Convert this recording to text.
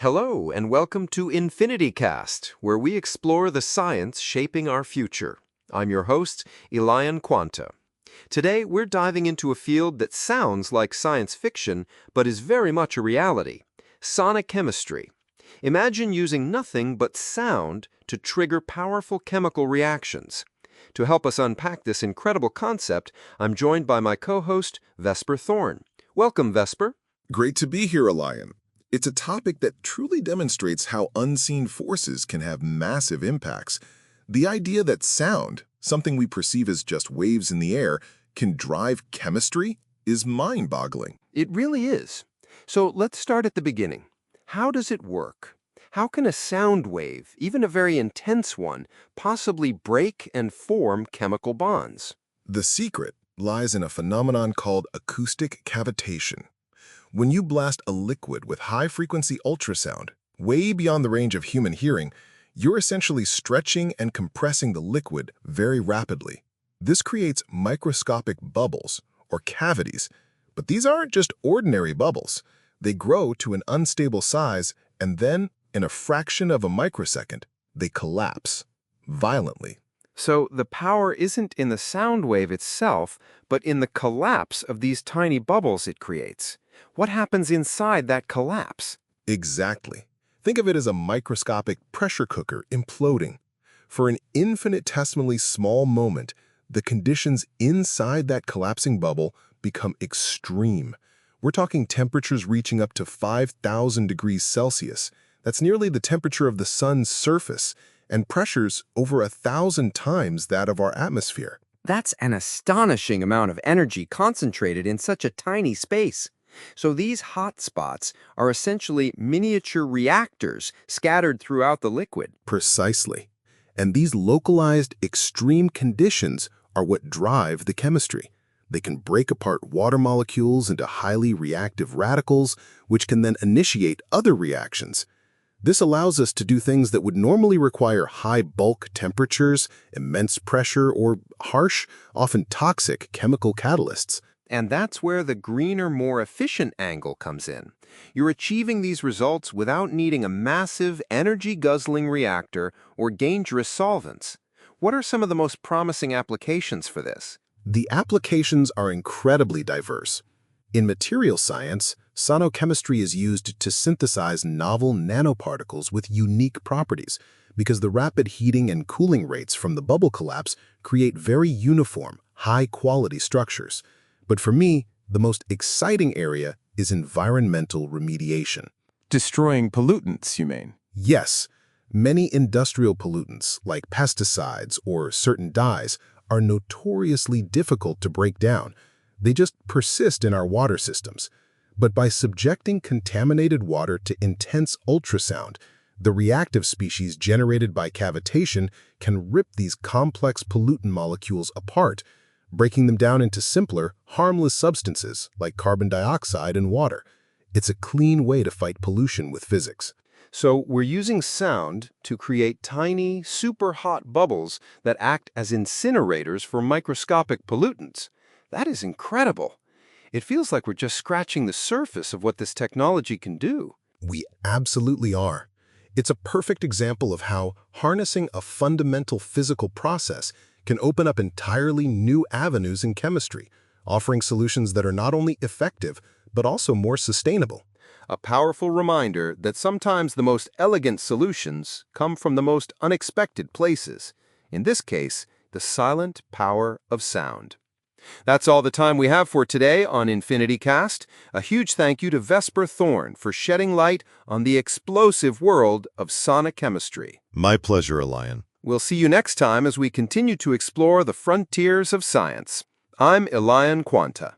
Hello, and welcome to InfinityCast, where we explore the science shaping our future. I'm your host, Elion Quanta. Today, we're diving into a field that sounds like science fiction, but is very much a reality: sonochemistry. Imagine using nothing but sound to trigger powerful chemical reactions. To help us unpack this incredible concept, I'm joined by my co-host, Vesper Thorne. Welcome, Vesper. Great to be here, Elion. It's a topic that truly demonstrates how unseen forces can have massive impacts. The idea that sound, something we perceive as just waves in the air, can drive chemistry is mind-boggling. It really is. So let's start at the beginning. How does it work? How can a sound wave, even a very intense one, possibly break and form chemical bonds? The secret lies in a phenomenon called acoustic cavitation. When you blast a liquid with high-frequency ultrasound, way beyond the range of human hearing, you're essentially stretching and compressing the liquid very rapidly. This creates microscopic bubbles, or cavities, but these aren't just ordinary bubbles. They grow to an unstable size, and then, in a fraction of a microsecond, they collapse violently. So the power isn't in the sound wave itself, but in the collapse of these tiny bubbles it creates. What happens inside that collapse? Exactly. Think of it as a microscopic pressure cooker imploding. For an infinitesimally small moment, the conditions inside that collapsing bubble become extreme. We're talking temperatures reaching up to 5,000 degrees Celsius. That's nearly the temperature of the sun's surface, and pressures over 1,000 times that of our atmosphere. That's an astonishing amount of energy concentrated in such a tiny space. So these hot spots are essentially miniature reactors scattered throughout the liquid. Precisely. And these localized extreme conditions are what drive the chemistry. They can break apart water molecules into highly reactive radicals, which can then initiate other reactions. This allows us to do things that would normally require high bulk temperatures, immense pressure, or harsh, often toxic chemical catalysts. And that's where the greener, more efficient angle comes in. You're achieving these results without needing a massive, energy-guzzling reactor or dangerous solvents. What are some of the most promising applications for this? The applications are incredibly diverse. In material science, sonochemistry is used to synthesize novel nanoparticles with unique properties because the rapid heating and cooling rates from the bubble collapse create very uniform, high-quality structures. But for me, the most exciting area is environmental remediation. Destroying pollutants, you mean? Yes, many industrial pollutants, like pesticides or certain dyes, are notoriously difficult to break down. They just persist in our water systems. But by subjecting contaminated water to intense ultrasound, the reactive species generated by cavitation can rip these complex pollutant molecules apart, breaking them down into simpler, harmless substances like carbon dioxide and water. It's a clean way to fight pollution with physics. So we're using sound to create tiny, super hot bubbles that act as incinerators for microscopic pollutants. That is incredible. It feels like we're just scratching the surface of what this technology can do. We absolutely are. It's a perfect example of how harnessing a fundamental physical process can open up entirely new avenues in chemistry, offering solutions that are not only effective, but also more sustainable. A powerful reminder that sometimes the most elegant solutions come from the most unexpected places. In this case, the silent power of sound. That's all the time we have for today on InfinityCast. A huge thank you to Vesper Thorne for shedding light on the explosive world of sonochemistry. My pleasure, Elion. We'll see you next time as we continue to explore the frontiers of science. I'm Elion Quanta.